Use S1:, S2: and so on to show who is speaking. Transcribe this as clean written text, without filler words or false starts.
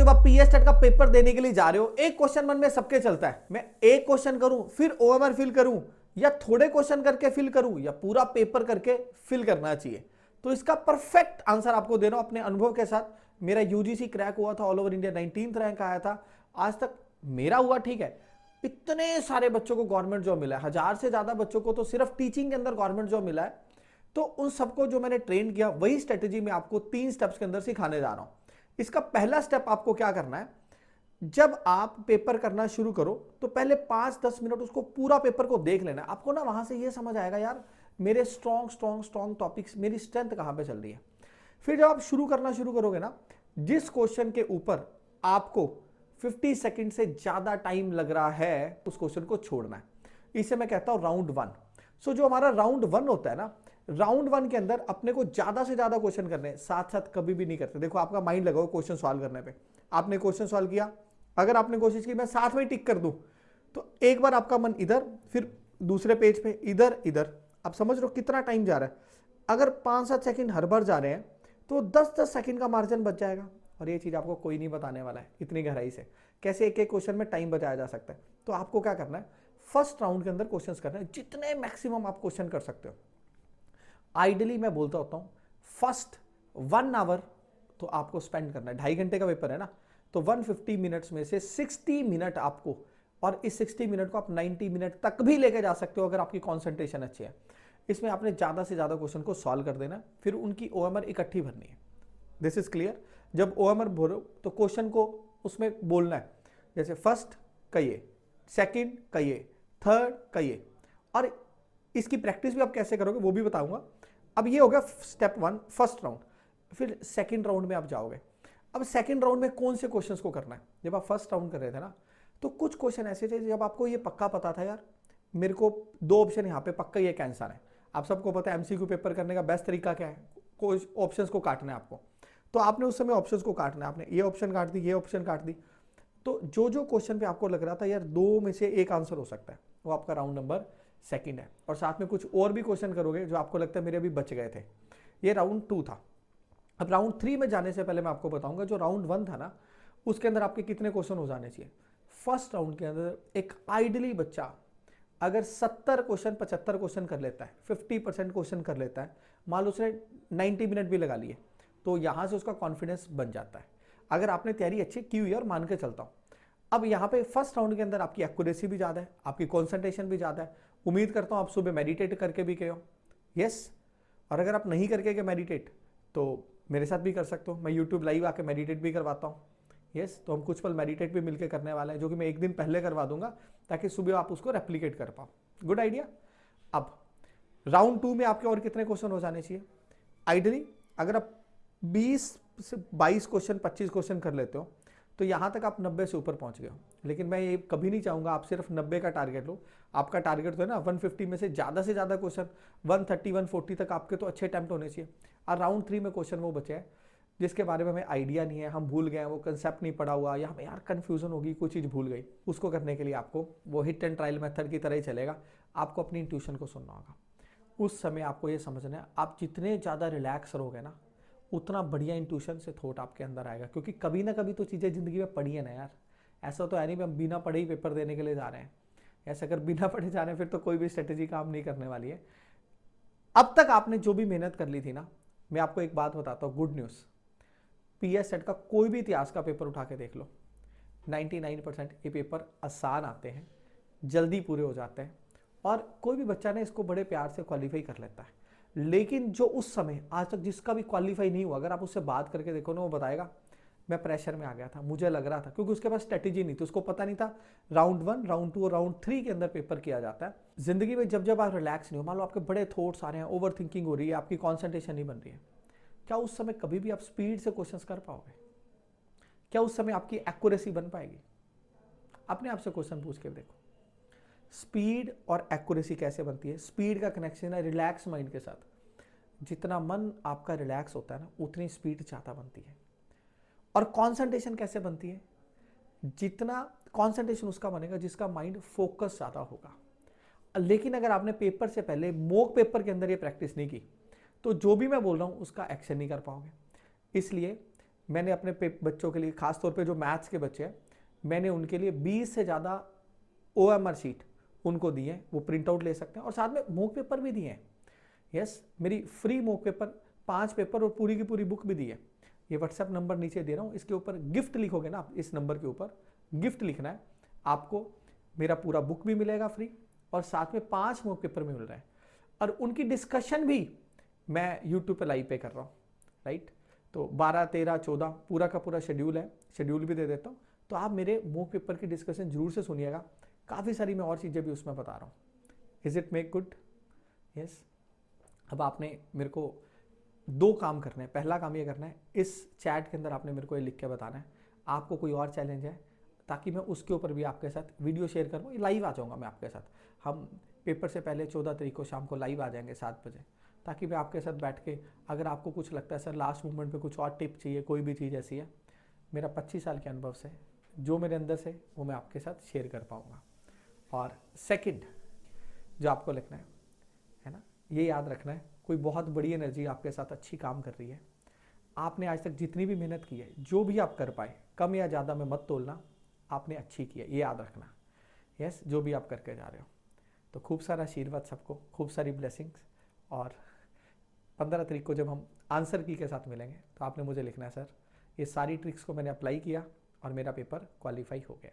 S1: जब आप PS TET का पेपर देने के लिए जा रहे हो, एक क्वेश्चन मन में सबके चलता है, मैं एक क्वेश्चन करूं फिर ओएमआर फिल करूं, या थोड़े क्वेश्चन करके फिल करूं, या पूरा पेपर करके फिल करना चाहिए। तो इसका परफेक्ट आंसर आपको देना अपने अनुभव के साथ। मेरा यूजीसी क्रैक हुआ था, all over India 19th rank आया था। आज तक मेरा हुआ, ठीक है, इतने सारे बच्चों को गवर्नमेंट जॉब मिला है, 1000 से ज्यादा बच्चों को तो सिर्फ टीचिंग के अंदर गवर्नमेंट जॉब मिला है। तो उन सबको जो मैंने ट्रेन किया, वही स्ट्रेटेजी मैं आपको 3 स्टेप्स के अंदर सिखाने जा रहा हूं। इसका पहला स्टेप आपको क्या करना है, जब आप पेपर करना शुरू करो तो पहले 5-10 मिनट उसको पूरा पेपर को देख लेना। आपको ना वहां से ये समझ आएगा, यार मेरे स्ट्रॉन्ग टॉपिक्स, मेरी स्ट्रेंथ कहां पे चल रही है। फिर जब आप करना शुरू करोगे ना, जिस क्वेश्चन के ऊपर आपको 50 सेकंड से ज्यादा टाइम लग रहा है, उस क्वेश्चन को छोड़ना है। इसे मैं कहता हूं राउंड 1। सो जो हमारा राउंड 1 होता है ना, राउंड 1 के अंदर अपने को ज्यादा से ज्यादा क्वेश्चन करने हैं, साथ साथ कभी भी नहीं करते। देखो आपका माइंड लगाओ क्वेश्चन सॉल्व करने पे, आपने क्वेश्चन सॉल्व किया, अगर आपने कोशिश की मैं साथ में टिक कर दूं, तो एक बार आपका मन इधर, फिर दूसरे पेज पे इधर इधर, आप समझ रहे हो कितना टाइम जा रहा है। अगर 5-7 सेकंड हर बार जा रहे हैं तो 10-10 सेकंड का मार्जिन बच जाएगा। और ये चीज आपको कोई नहीं बताने वाला है इतनी गहराई से, कैसे एक एक क्वेश्चन में टाइम बचाया जा सकता है। तो आपको क्या करना है, फर्स्ट राउंड के अंदर क्वेश्चंस करना है, जितने मैक्सिमम आप क्वेश्चन कर सकते हो। आइडियली मैं बोलता होता हूं फर्स्ट 1 आवर तो आपको स्पेंड करना है। 2.5 घंटे का पेपर है ना, तो 150 मिनट्स में से 60 मिनट आपको, और इस 60 मिनट को आप 90 मिनट तक भी लेके जा सकते हो अगर आपकी कॉन्सेंट्रेशन अच्छी है। इसमें आपने ज्यादा से ज्यादा क्वेश्चन को सॉल्व कर देना, फिर उनकी ओएमआर इकट्ठी भरनी है। This is clear. जब ओएमआर भरो तो क्वेश्चन को उसमें बोलना है, जैसे फर्स्ट कहिए, सेकंड कहिए, थर्ड कहिए, और इसकी प्रैक्टिस भी आप कैसे करोगे वो भी बताऊंगा। अब ये हो गया स्टेप 1 फर्स्ट राउंड। फिर सेकंड राउंड में आप जाओगे। अब सेकंड राउंड में कौन से क्वेश्चंस को करना है, जब आप फर्स्ट राउंड कर रहे थे ना, तो कुछ क्वेश्चन ऐसे थे जब आपको ये पक्का पता था, यार मेरे को 2 ऑप्शन यहाँ पे पक्का ये आंसर है। आप सबको पता है एमसीक्यू पेपर करने का बेस्ट तरीका क्या है, कोई ऑप्शंस को काटना है आपको। तो आपने उस समय ऑप्शंस को काटना है, आपने ये ऑप्शन काट दी, ये ऑप्शन काट दी। तो जो जो क्वेश्चन पे आपको लग रहा था यार 2 में से एक आंसर हो सकता है, वो आपका राउंड नंबर सेकंड है। और साथ में कुछ और भी क्वेश्चन करोगे जो आपको लगता है मेरे अभी बच गए थे। ये राउंड 2 था। अब राउंड 3 में जाने से पहले मैं आपको बताऊंगा, जो राउंड 1 था ना, उसके अंदर आपके कितने क्वेश्चन हो जाने चाहिए। फर्स्ट राउंड के अंदर एक आइडली बच्चा अगर 70 क्वेश्चन 75 क्वेश्चन कर लेता है, 50% क्वेश्चन कर लेता है, मान लो उसने 90 मिनट भी लगा लिए, तो यहां से उसका कॉन्फिडेंस बन जाता है। अगर आपने तैयारी अच्छी की हुई है, और मान के चलता हूं, अब यहाँ पे फर्स्ट राउंड के अंदर आपकी एक्यूरेसी भी ज्यादा है, आपकी कॉन्सेंट्रेशन भी ज्यादा है। उम्मीद करता हूं आप सुबह मेडिटेट करके भी गए हो, यस। और अगर आप नहीं करके गए मेडिटेट, तो मेरे साथ भी कर सकते हो, मैं यूट्यूब लाइव आके मेडिटेट भी करवाता हूँ, यस। तो हम कुछ पल मेडिटेट भी मिलकर करने वाले हैं, जो कि मैं एक दिन पहले करवा दूंगा, ताकि सुबह आप उसको रेप्लिकेट कर पाओ। Good idea. अब राउंड 2 में आपके और कितने क्वेश्चन हो जाने चाहिए, आइडली अगर आप 20 से 22 क्वेश्चन 25 क्वेश्चन कर लेते हो, तो यहां तक आप 90 से ऊपर पहुंच गए हो। लेकिन मैं ये कभी नहीं चाहूंगा आप सिर्फ 90 का टारगेट लो। आपका टारगेट तो है ना 150 में से ज्यादा क्वेश्चन 130 140 तक आपके तो अच्छे अटेम्प्ट होने चाहिए। और राउंड 3 में क्वेश्चन वो बचे हैं जिसके बारे में हमें आइडिया नहीं है, हम भूल गए, वो कंसेप्ट नहीं पढ़ा हुआ, या हमें यार कंफ्यूजन होगी, कोई चीज़ भूल गई। उसको करने के लिए आपको वो हिट एंड ट्रायल मेथड की तरह ही चलेगा। आपको अपनी इंट्यूशन को सुनना होगा। उस समय आपको ये समझना है, आप जितने ज़्यादा रिलैक्स रहोगे ना, उतना बढ़िया इंट्यूशन से थॉट आपके अंदर आएगा। क्योंकि कभी ना कभी तो चीज़ें जिंदगी में पढ़ी है ना यार, ऐसा तो है नहीं हम बिना पढ़े ही पेपर देने के लिए जा रहे हैं। ऐसा अगर बिना पढ़े जा रहे हैं फिर तो कोई भी स्ट्रेटेजी काम नहीं करने वाली है। अब तक आपने जो भी मेहनत कर ली थी ना, मैं आपको एक बात बताता हूँ, गुड न्यूज़, पीएस सेट का कोई भी इतिहास का पेपर उठा के देख लो, 99% ये पेपर आसान आते हैं, जल्दी पूरे हो जाते हैं, और कोई भी बच्चा ने इसको बड़े प्यार से क्वालिफाई कर लेता है। लेकिन जो उस समय आज तक जिसका भी क्वालिफाई नहीं हुआ, अगर आप उससे बात करके देखो ना, वो बताएगा मैं प्रेशर में आ गया था, मुझे लग रहा था, क्योंकि उसके पास स्ट्रेटेजी नहीं थी, उसको पता नहीं था राउंड 1 राउंड 2 और राउंड 3 के अंदर पेपर किया जाता है। जिंदगी में जब जब आप रिलैक्स नहीं हो, मान लो आपके बड़े थॉट्स आ रहे हैं, ओवर थिंकिंग हो रही है, आपकी कॉन्सेंट्रेशन नहीं बन रही है, क्या उस समय कभी भी आप स्पीड से क्वेश्चंस कर पाओगे? क्या उस समय आपकी एक्यूरेसी बन पाएगी? अपने आप से क्वेश्चन पूछ के देखो, स्पीड और एक्यूरेसी कैसे बनती है? स्पीड का कनेक्शन है रिलैक्स माइंड के साथ। जितना मन आपका रिलैक्स होता है ना, उतनी स्पीड ज्यादा बनती है। और कंसंट्रेशन कैसे बनती है? जितना कंसंट्रेशन उसका बनेगा जिसका माइंड फोकस ज्यादा होगा। लेकिन अगर आपने पेपर से पहले मॉक पेपर के अंदर ये प्रैक्टिस नहीं की, तो जो भी मैं बोल रहा हूं उसका एक्शन नहीं कर पाओगे। इसलिए मैंने अपने बच्चों के लिए, खास तौर पे जो मैथ्स के बच्चे हैं, मैंने उनके लिए 20 से ज़्यादा OMR शीट उनको दी है, वो प्रिंट आउट ले सकते हैं, और साथ में मॉक पेपर भी दिए हैं। यस, मेरी फ्री मॉक पेपर 5 पेपर और पूरी की पूरी बुक भी दी है। ये व्हाट्सएप नंबर नीचे दे रहा हूँ, इसके ऊपर गिफ्ट लिखोगे ना आप, इस नंबर के ऊपर गिफ्ट लिखना है, आपको मेरा पूरा बुक भी मिलेगा फ्री, और साथ में 5 मॉक पेपर भी मिल रहे हैं, और उनकी डिस्कशन भी मैं यूट्यूब पे लाइव पे कर रहा हूँ, राइट। तो 12, 13, 14 पूरा का पूरा शेड्यूल है, शेड्यूल भी दे देता हूँ। तो आप मेरे मॉक पेपर की डिस्कशन जरूर से सुनिएगा, काफ़ी सारी मैं और चीज़ें भी उसमें बता रहा हूँ। Is it make good? Yes. अब आपने मेरे को 2 काम करने हैं। पहला काम ये करना है, इस चैट के अंदर आपने मेरे को ये लिख के बताना है आपको कोई और चैलेंज है, ताकि मैं उसके ऊपर भी आपके साथ वीडियो शेयर करूँ, लाइव आ जाऊँगा मैं आपके साथ। हम पेपर से पहले 14 तारीख को शाम को लाइव आ जाएंगे 7 बजे, ताकि मैं आपके साथ बैठ के, अगर आपको कुछ लगता है सर लास्ट मोमेंट पे कुछ और टिप चाहिए, कोई भी चीज़ ऐसी है, मेरा 25 साल के अनुभव से जो मेरे अंदर से वो मैं आपके साथ शेयर कर पाऊँगा। और सेकंड जो आपको लिखना है ना, ये याद रखना है, कोई बहुत बड़ी एनर्जी आपके साथ अच्छी काम कर रही है, आपने आज तक जितनी भी मेहनत की है, जो भी आप कर पाए, कम या ज़्यादा में मत तोलना, आपने अच्छी की है, ये याद रखना। यस, जो भी आप करके जा रहे हो। तो खूब सारा आशीर्वाद सबको, खूब सारी ब्लेसिंग्स, और 15 तारीख को जब हम आंसर की के साथ मिलेंगे तो आपने मुझे लिखना है सर ये सारी ट्रिक्स को मैंने अप्लाई किया और मेरा पेपर क्वालिफाई हो गया।